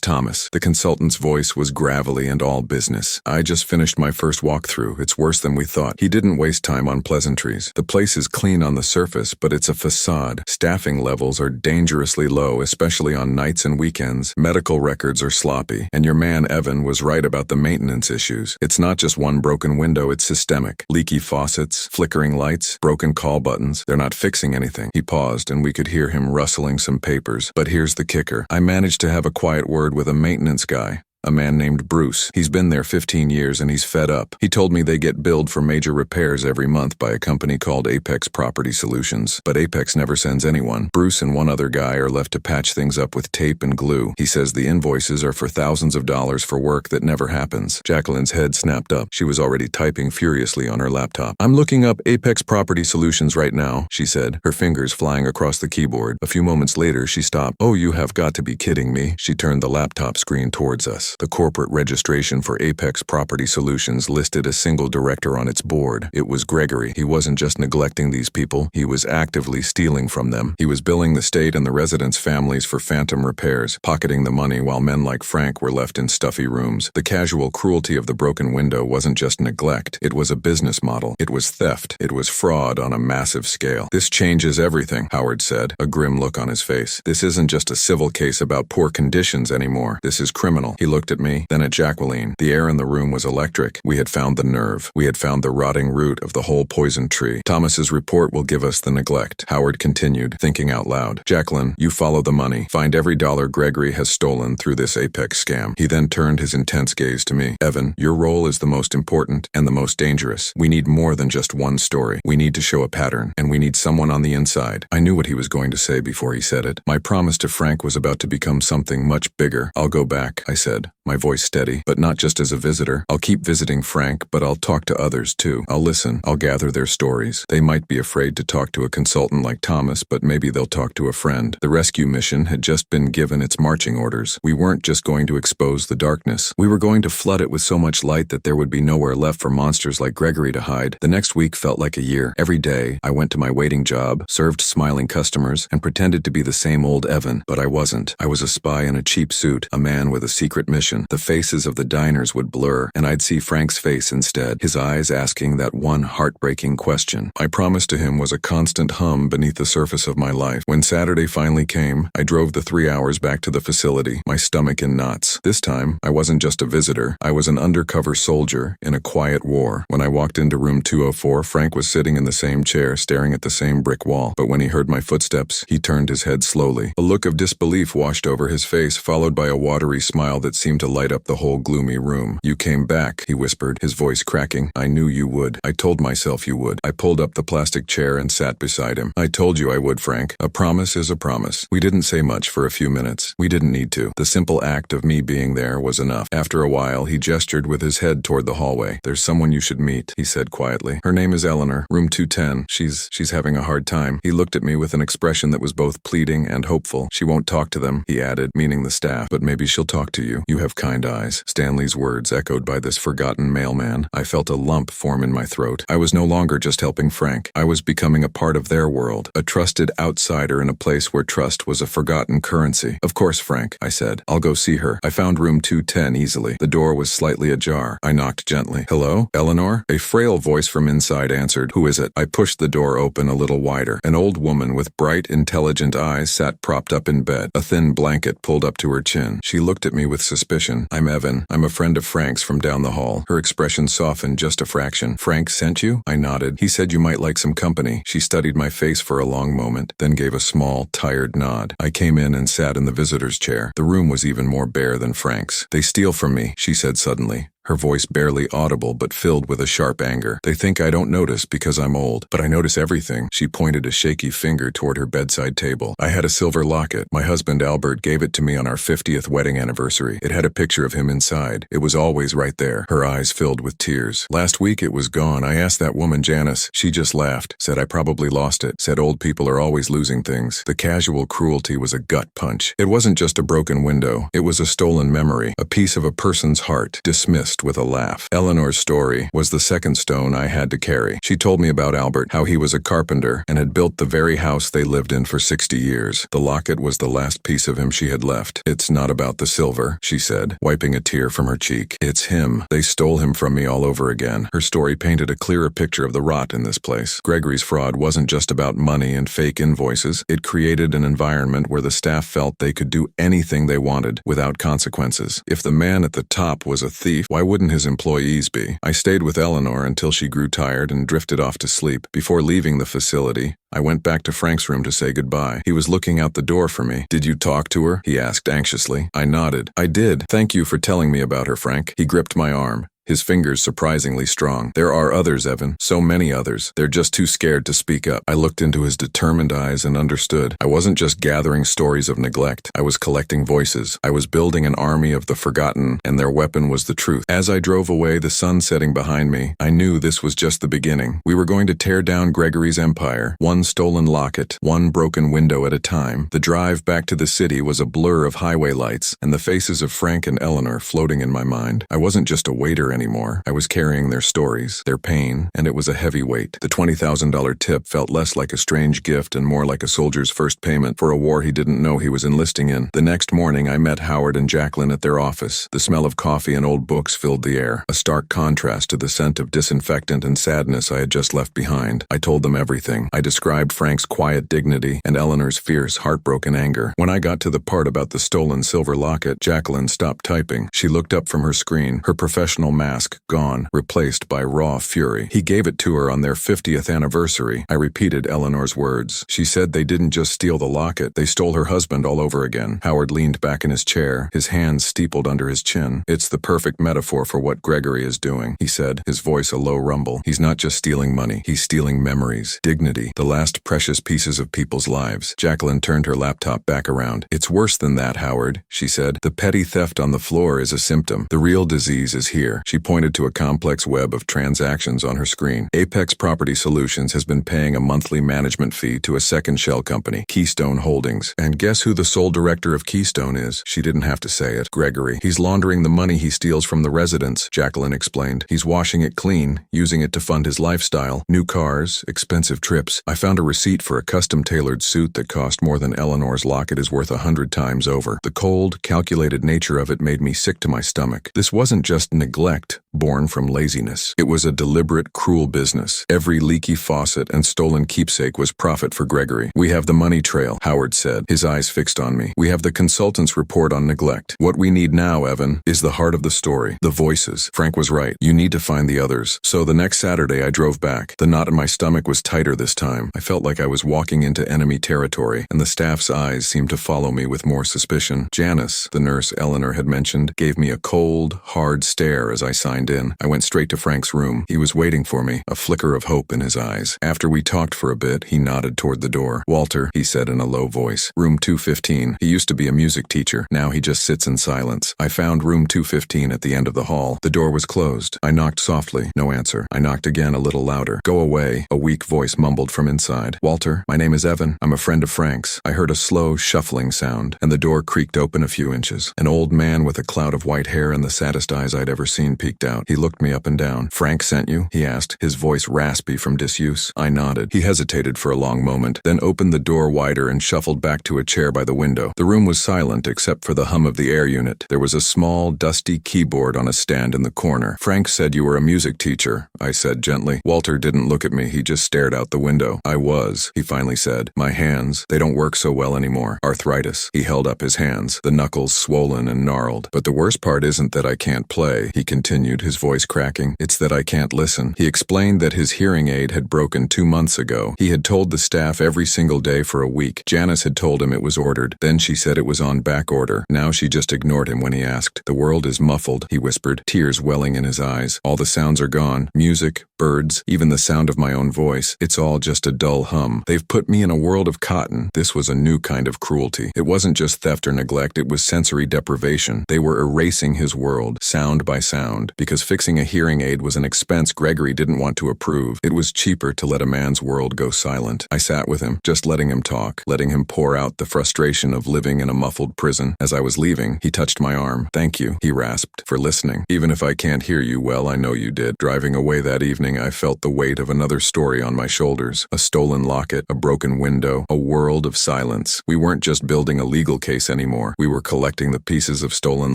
Thomas. The consultant's voice was gravelly and all business. I just finished my first walkthrough. It's worse than we thought. He didn't waste time on pleasantries. The place is clean on the surface, but it's a facade. Staffing levels are dangerously low, especially on nights and weekends. Medical records are sloppy. And your man, Evan, was right about the maintenance issues. It's not just one broken window, it's systemic. Leaky faucets, flickering lights, broken call buttons. They're not fixing anything. He paused, and we could hear him rustling some papers. But here's the kicker. I managed to have a quiet word with a maintenance guy. A man named Bruce. He's been there 15 years and he's fed up. He told me they get billed for major repairs every month by a company called Apex Property Solutions. But Apex never sends anyone. Bruce and one other guy are left to patch things up with tape and glue. He says the invoices are for thousands of dollars for work that never happens. Jacqueline's head snapped up. She was already typing furiously on her laptop. I'm looking up Apex Property Solutions right now, she said, her fingers flying across the keyboard. A few moments later, she stopped. Oh, you have got to be kidding me. She turned the laptop screen towards us. The corporate registration for Apex Property Solutions listed a single director on its board. It was Gregory. He wasn't just neglecting these people, he was actively stealing from them. He was billing the state and the residents' families for phantom repairs, pocketing the money while men like Frank were left in stuffy rooms. The casual cruelty of the broken window wasn't just neglect, it was a business model. It was theft. It was fraud on a massive scale. This changes everything, Howard said, a grim look on his face. This isn't just a civil case about poor conditions anymore. This is criminal. He looked at me, then at Jacqueline. The air in the room was electric. We had found the nerve. We had found the rotting root of the whole poison tree. Thomas's report will give us the neglect. Howard continued, thinking out loud. Jacqueline, you follow the money. Find every dollar Gregory has stolen through this Apex scam. He then turned his intense gaze to me. Evan, your role is the most important and the most dangerous. We need more than just one story. We need to show a pattern, and we need someone on the inside. I knew what he was going to say before he said it. My promise to Frank was about to become something much bigger. I'll go back, I said, my voice steady, but not just as a visitor. I'll keep visiting Frank, but I'll talk to others too. I'll listen. I'll gather their stories. They might be afraid to talk to a consultant like Thomas, but maybe they'll talk to a friend. The rescue mission had just been given its marching orders. We weren't just going to expose the darkness. We were going to flood it with so much light that there would be nowhere left for monsters like Gregory to hide. The next week felt like a year. Every day, I went to my waiting job, served smiling customers, and pretended to be the same old Evan, but I wasn't. I was a spy in a cheap suit, a man with a secret mission. The faces of the diners would blur, and I'd see Frank's face instead, his eyes asking that one heartbreaking question. My promise to him was a constant hum beneath the surface of my life. When Saturday finally came, I drove the 3 hours back to the facility, my stomach in knots. This time, I wasn't just a visitor. I was an undercover soldier in a quiet war. When I walked into room 204, Frank was sitting in the same chair, staring at the same brick wall. But when he heard my footsteps, he turned his head slowly. A look of disbelief washed over his face, followed by a watery smile that seemed to light up the whole gloomy room. You came back, he whispered, his voice cracking. I knew you would. I told myself you would. I pulled up the plastic chair and sat beside him. I told you I would, Frank. A promise is a promise. We didn't say much for a few minutes. We didn't need to. The simple act of me being there was enough. After a while, he gestured with his head toward the hallway. There's someone you should meet, he said quietly. Her name is Eleanor, room 210. She's having a hard time. He looked at me with an expression that was both pleading and hopeful. She won't talk to them, he added, meaning the staff, but maybe she'll talk to you. You You have kind eyes. Stanley's words echoed by this forgotten mailman. I felt a lump form in my throat. I was no longer just helping Frank. I was becoming a part of their world, a trusted outsider in a place where trust was a forgotten currency. Of course, Frank, I said. I'll go see her. I found room 210 easily. The door was slightly ajar. I knocked gently. Hello? Eleanor? A frail voice from inside answered. Who is it? I pushed the door open a little wider. An old woman with bright, intelligent eyes sat propped up in bed, a thin blanket pulled up to her chin. She looked at me with suspicion. I'm Evan. I'm a friend of Frank's from down the hall. Her expression softened just a fraction. Frank sent you? I nodded. He said you might like some company. She studied my face for a long moment, then gave a small, tired nod. I came in and sat in the visitor's chair. The room was even more bare than Frank's. They steal from me, she said suddenly. Her voice barely audible but filled with a sharp anger. They think I don't notice because I'm old, but I notice everything. She pointed a shaky finger toward her bedside table. I had a silver locket. My husband Albert gave it to me on our 50th wedding anniversary. It had a picture of him inside. It was always right there. Her eyes filled with tears. Last week it was gone. I asked that woman Janice. She just laughed, said I probably lost it, said old people are always losing things. The casual cruelty was a gut punch. It wasn't just a broken window. It was a stolen memory, a piece of a person's heart, dismissed with a laugh. Eleanor's story was the second stone I had to carry. She told me about Albert, how he was a carpenter and had built the very house they lived in for 60 years. The locket was the last piece of him she had left. It's not about the silver, she said, wiping a tear from her cheek. It's him. They stole him from me all over again. Her story painted a clearer picture of the rot in this place. Gregory's fraud wasn't just about money and fake invoices. It created an environment where the staff felt they could do anything they wanted without consequences. If the man at the top was a thief, why wouldn't his employees be? I stayed with Eleanor until she grew tired and drifted off to sleep. Before leaving the facility, I went back to Frank's room to say goodbye. He was looking out the door for me. Did you talk to her? He asked anxiously. I nodded. I did. Thank you for telling me about her, Frank. He gripped my arm, his fingers surprisingly strong. There are others, Evan. So many others. They're just too scared to speak up. I looked into his determined eyes and understood. I wasn't just gathering stories of neglect. I was collecting voices. I was building an army of the forgotten, and their weapon was the truth. As I drove away, the sun setting behind me, I knew this was just the beginning. We were going to tear down Gregory's empire, one stolen locket, one broken window at a time. The drive back to the city was a blur of highway lights, and the faces of Frank and Eleanor floating in my mind. I wasn't just a waiter anymore. I was carrying their stories, their pain, and it was a heavy weight. The $20,000 tip felt less like a strange gift and more like a soldier's first payment for a war he didn't know he was enlisting in. The next morning, I met Howard and Jacqueline at their office. The smell of coffee and old books filled the air, a stark contrast to the scent of disinfectant and sadness I had just left behind. I told them everything. I described Frank's quiet dignity and Eleanor's fierce, heartbroken anger. When I got to the part about the stolen silver locket, Jacqueline stopped typing. She looked up from her screen, her professional mask gone, replaced by raw fury. He gave it to her on their 50th anniversary. I repeated Eleanor's words. She said they didn't just steal the locket, they stole her husband all over again. Howard leaned back in his chair, his hands steepled under his chin. It's the perfect metaphor for what Gregory is doing, he said, his voice a low rumble. He's not just stealing money, he's stealing memories, dignity, the last precious pieces of people's lives. Jacqueline turned her laptop back around. It's worse than that, Howard, she said. The petty theft on the floor is a symptom. The real disease is here. She pointed to a complex web of transactions on her screen. Apex Property Solutions has been paying a monthly management fee to a second shell company, Keystone Holdings. And guess who the sole director of Keystone is? She didn't have to say it. Gregory. He's laundering the money he steals from the residents, Jacqueline explained. He's washing it clean, using it to fund his lifestyle. New cars, expensive trips. I found a receipt for a custom-tailored suit that cost more than Eleanor's locket is worth 100 times over. The cold, calculated nature of it made me sick to my stomach. This wasn't just neglect, born from laziness. It was a deliberate, cruel business. Every leaky faucet and stolen keepsake was profit for Gregory. We have the money trail, Howard said, his eyes fixed on me. We have the consultant's report on neglect. What we need now, Evan, is the heart of the story, the voices. Frank was right. You need to find the others. So the next Saturday I drove back. The knot in my stomach was tighter this time. I felt like I was walking into enemy territory, and the staff's eyes seemed to follow me with more suspicion. Janice, the nurse Eleanor had mentioned, gave me a cold, hard stare as I I signed in, I went straight to Frank's room. He was waiting for me, a flicker of hope in his eyes. After we talked for a bit, he nodded toward the door. "Walter," he said in a low voice. "Room 215. He used to be a music teacher. Now he just sits in silence." I found room 215 at the end of the hall. The door was closed. I knocked softly. No answer. I knocked again a little louder. "Go away," a weak voice mumbled from inside. "Walter, my name is Evan. I'm a friend of Frank's." I heard a slow, shuffling sound, and the door creaked open a few inches. An old man with a cloud of white hair and the saddest eyes I'd ever seen peeked out. He looked me up and down. "Frank sent you?" he asked, his voice raspy from disuse. I nodded. He hesitated for a long moment, then opened the door wider and shuffled back to a chair by the window. The room was silent except for the hum of the air unit. There was a small, dusty keyboard on a stand in the corner. "Frank said you were a music teacher," I said gently. Walter didn't look at me. He just stared out the window. "I was," he finally said. "My hands, they don't work so well anymore. Arthritis." He held up his hands, the knuckles swollen and gnarled. "But the worst part isn't that I can't play," he continued, his voice cracking. "It's that I can't listen." He explained that his hearing aid had broken 2 months ago. He had told the staff every single day for a week. Janice had told him it was ordered. Then she said it was on back order. Now she just ignored him when he asked. "The world is muffled," he whispered, tears welling in his eyes. "All the sounds are gone. Music, birds, even the sound of my own voice. It's all just a dull hum. They've put me in a world of cotton." This was a new kind of cruelty. It wasn't just theft or neglect, it was sensory deprivation. They were erasing his world, sound by sound, because fixing a hearing aid was an expense Gregory didn't want to approve. It was cheaper to let a man's world go silent. I sat with him, just letting him talk, letting him pour out the frustration of living in a muffled prison. As I was leaving, he touched my arm. "Thank you," he rasped, "for listening. Even if I can't hear you well, I know you did." Driving away that evening, I felt the weight of another story on my shoulders. A stolen locket, a broken window, a world of silence. We weren't just building a legal case anymore. We were collecting the pieces of stolen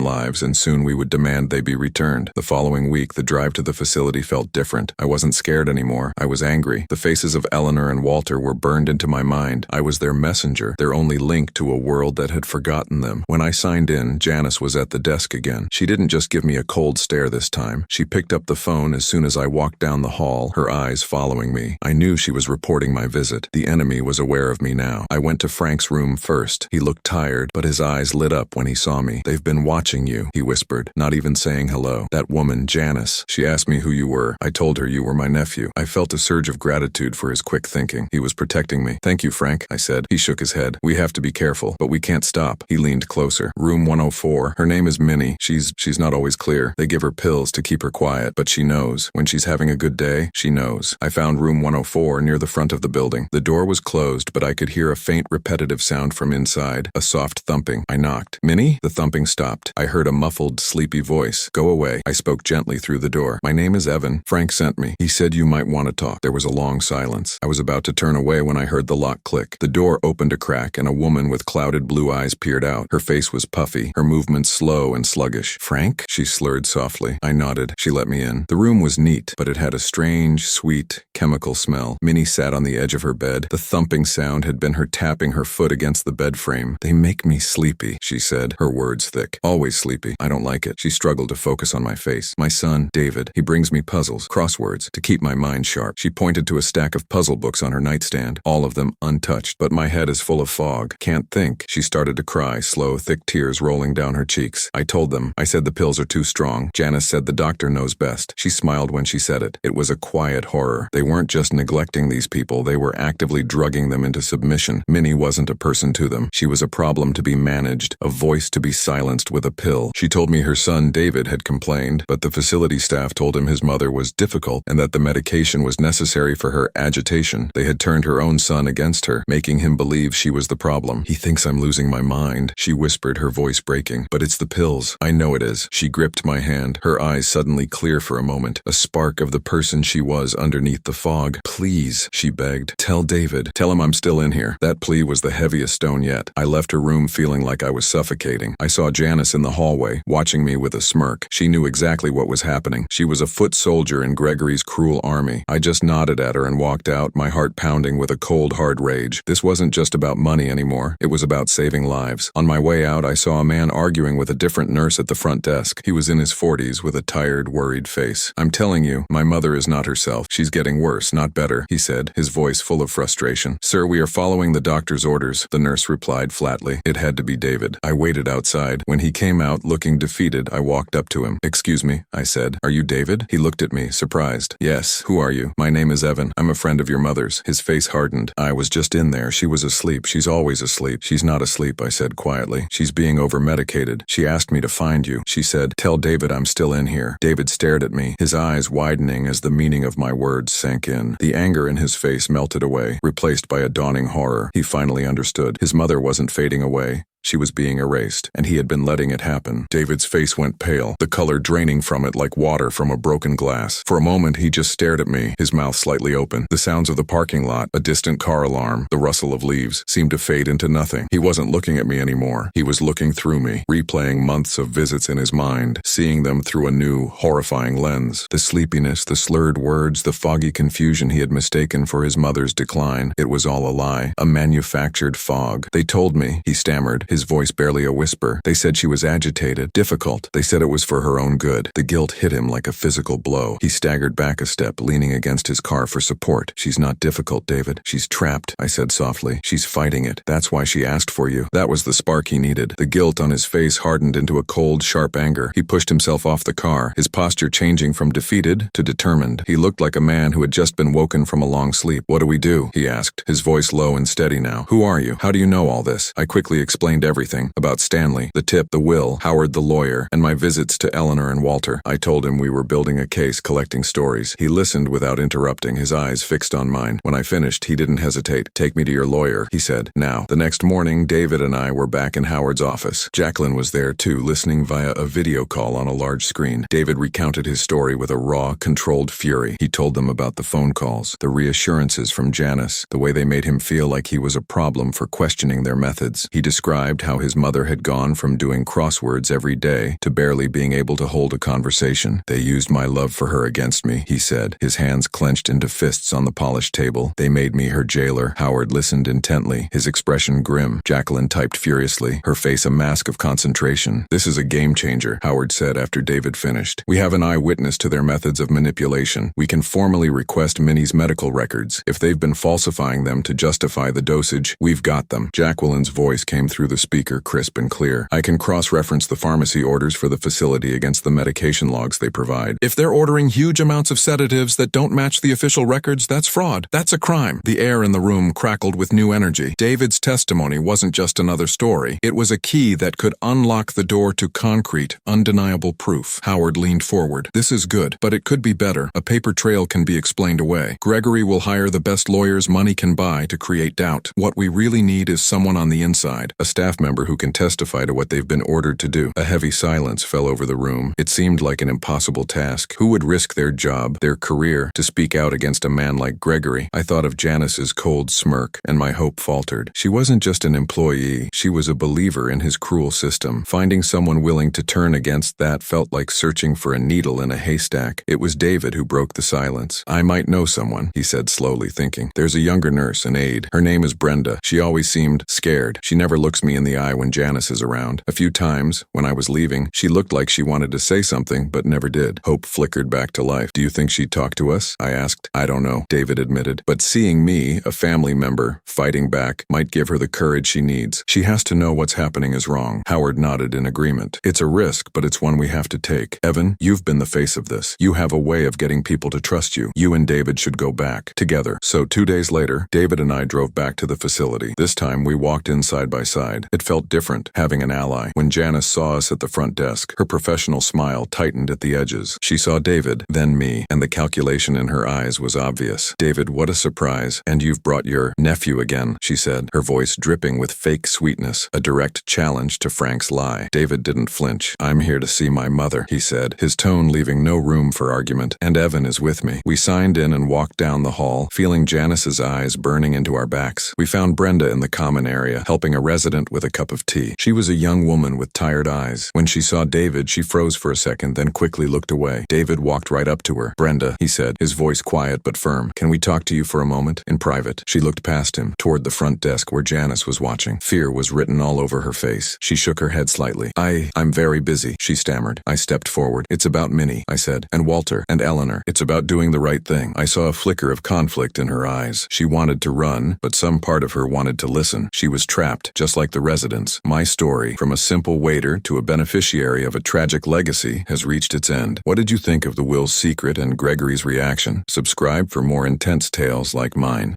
lives, and soon we would demand they be returned. The following week, the drive to the facility felt different. I wasn't scared anymore. I was angry. The faces of Eleanor and Walter were burned into my mind. I was their messenger, their only link to a world that had forgotten them. When I signed in, Janice was at the desk again. She didn't just give me a cold stare this time. She picked up the phone as soon as I walked down the hall, her eyes following me. I knew she was reporting my visit. The enemy was aware of me now. I went to Frank's room first. He looked tired, but his eyes lit up when he saw me. "They've been watching you," he whispered, not even saying hello. "That woman, Janice, she asked me who you were. I told her you were my nephew." I felt a surge of gratitude for his quick thinking. He was protecting me. "Thank you, Frank," I said. He shook his head. "We have to be careful, but we can't stop." He leaned closer. "Room 104. Her name is Minnie. She's not always clear. They give her pills to keep her quiet, but she knows. When she's having a good day, she knows." I found room 104 near the front of the building. The door was closed, but I could hear a faint repetitive sound from inside, a soft thumping. I knocked. "Minnie?" The thumping stopped. I heard a muffled, sleepy voice. "Go away." I spoke gently through the door. "My name is Evan. Frank sent me. He said you might want to talk." There was a long silence. I was about to turn away when I heard the lock click. The door opened a crack and a woman with clouded blue eyes peered out. Her face was puffy, her movements slow and sluggish. "Frank?" she slurred softly. I nodded. She let me in. The room was neat, but it had a strange, sweet, chemical smell. Minnie sat on the edge of her bed. The thumping sound had been her tapping her foot against the bed frame. "They make me sleepy," she said, her words thick. "Always sleepy. I don't like it." She struggled to focus on my face. "My son, David, he brings me puzzles, crosswords, to keep my mind sharp." She pointed to a stack of puzzle books on her nightstand, all of them untouched. "But my head is full of fog. Can't think." She started to cry, slow, thick tears rolling down her cheeks. I told them. I said the pills are too strong. Janice said the doctor knows best. She smiled when she said it. It was a quiet horror. They weren't just neglecting these people, they were actively drugging them into submission. Minnie wasn't a person to them. She was a problem to be managed, a voice to be silenced with a pill. She told me her son David had complained, but the facility staff told him his mother was difficult and that the medication was necessary for her agitation. They had turned her own son against her, making him believe she was the problem. "He thinks I'm losing my mind," she whispered, her voice breaking. "But it's the pills." "I know it is." She gripped my hand, her eyes suddenly clear for a moment, a spark of the person she was underneath the fog. "Please," she begged. "Tell David. Tell him I'm still in here." That plea was the heaviest stone yet. I left her room feeling like I was suffocating. I saw Janice in the hallway, watching me with a smirk. She knew exactly what was happening. She was a foot soldier in Gregory's cruel army. I just nodded at her and walked out, my heart pounding with a cold, hard rage. This wasn't just about money anymore. It was about saving lives. On my way out, I saw a man arguing with a different nurse at the front desk. He was in his 40s with a tired, worried face. "I'm telling you, my mother is not herself. She's getting worse, not better," he said, his voice full of frustration. "Sir, we are following the doctor's orders," the nurse replied flatly. It had to be David. I waited outside. When he came out looking defeated, I walked up to him. "Excuse me," I said. "Are you David?" He looked at me, surprised. "Yes. Who are you?" "My name is Evan. I'm a friend of your mother's." His face hardened. "I was just in there. She was asleep. She's always asleep." "She's not asleep," I said quietly. "She's being over-medicated. She asked me to find you." She said, "Tell David I'm still in here." David stared at me, his eyes widening as the meaning of my words sank in. The anger in his face melted away, replaced by a dawning horror. He finally understood. His mother wasn't fading away. She was being erased, and he had been letting it happen. David's face went pale, the color draining from it like water from a broken glass. For a moment, he just stared at me, his mouth slightly open. The sounds of the parking lot, a distant car alarm, the rustle of leaves, seemed to fade into nothing. He wasn't looking at me anymore. He was looking through me, replaying months of visits in his mind, seeing them through a new, horrifying lens. The sleepiness, the slurred words, the foggy confusion he had mistaken for his mother's decline. It was all a lie, a manufactured fog. "They told me," he stammered, his voice barely a whisper. "They said she was agitated, difficult. They said it was for her own good." The guilt hit him like a physical blow. He staggered back a step, leaning against his car for support. "She's not difficult, David. She's trapped," I said softly. "She's fighting it. That's why she asked for you." That was the spark he needed. The guilt on his face hardened into a cold, sharp anger. He pushed himself off the car, his posture changing from defeated to determined. He looked like a man who had just been woken from a long sleep. "What do we do?" he asked, his voice low and steady now. "Who are you? How do you know all this?" I quickly explained everything, about Stanley, the tip, the will, Howard the lawyer, and my visits to Eleanor and Walter. I told him we were building a case, collecting stories. He listened without interrupting, his eyes fixed on mine. When I finished, he didn't hesitate. "Take me to your lawyer," he said. Now, the next morning, David and I were back in Howard's office. Jacqueline was there too, listening via a video call on a large screen. David recounted his story with a raw, controlled fury. He told them about the phone calls, the reassurances from Janice, the way they made him feel like he was a problem for questioning their methods. He described how his mother had gone from doing crosswords every day to barely being able to hold a conversation. "They used my love for her against me," he said, his hands clenched into fists on the polished table. "They made me her jailer." Howard listened intently, his expression grim. Jacqueline typed furiously, her face a mask of concentration. "This is a game changer," Howard said after David finished. "We have an eyewitness to their methods of manipulation. We can formally request Minnie's medical records. If they've been falsifying them to justify the dosage, we've got them." Jacqueline's voice came through the speaker, crisp and clear. "I can cross-reference the pharmacy orders for the facility against the medication logs they provide. If they're ordering huge amounts of sedatives that don't match the official records, that's fraud. That's a crime." The air in the room crackled with new energy. David's testimony wasn't just another story. It was a key that could unlock the door to concrete, undeniable proof. Howard leaned forward. "This is good, but it could be better. A paper trail can be explained away. Gregory will hire the best lawyers money can buy to create doubt. What we really need is someone on the inside, a staff member who can testify to what they've been ordered to do." A heavy silence fell over the room. It seemed like an impossible task. Who would risk their job, their career, to speak out against a man like Gregory? I thought of Janice's cold smirk, and my hope faltered. She wasn't just an employee, she was a believer in his cruel system. Finding someone willing to turn against that felt like searching for a needle in a haystack. It was David who broke the silence. "I might know someone," he said slowly, thinking. "There's a younger nurse, an aide. Her name is Brenda. She always seemed scared. She never looks me in the eye when Janice is around. A few times, when I was leaving, she looked like she wanted to say something, but never did." Hope flickered back to life. "Do you think she'd talk to us?" I asked. "I don't know," David admitted. "But seeing me, a family member, fighting back, might give her the courage she needs. She has to know what's happening is wrong." Howard nodded in agreement. "It's a risk, but it's one we have to take. Evan, you've been the face of this. You have a way of getting people to trust you. You and David should go back, together." So 2 days later, David and I drove back to the facility. This time, we walked in side by side. It felt different, having an ally. When Janice saw us at the front desk, her professional smile tightened at the edges. She saw David, then me, and the calculation in her eyes was obvious. "David, what a surprise. And you've brought your nephew again," she said, her voice dripping with fake sweetness, a direct challenge to Frank's lie. David didn't flinch. "I'm here to see my mother," he said, his tone leaving no room for argument. "And Evan is with me." We signed in and walked down the hall, feeling Janice's eyes burning into our backs. We found Brenda in the common area, helping a resident with a cup of tea. She was a young woman with tired eyes. When she saw David, she froze for a second, then quickly looked away. David walked right up to her. "Brenda," he said, his voice quiet but firm. "Can we talk to you for a moment? In private?" She looked past him, toward the front desk where Janice was watching. Fear was written all over her face. She shook her head slightly. I'm very busy," she stammered. I stepped forward. "It's about Minnie," I said, "and Walter, and Eleanor. It's about doing the right thing." I saw a flicker of conflict in her eyes. She wanted to run, but some part of her wanted to listen. She was trapped, just like the residence. My story, from a simple waiter to a beneficiary of a tragic legacy, has reached its end. What did you think of the will's secret and Gregory's reaction? Subscribe for more intense tales like mine.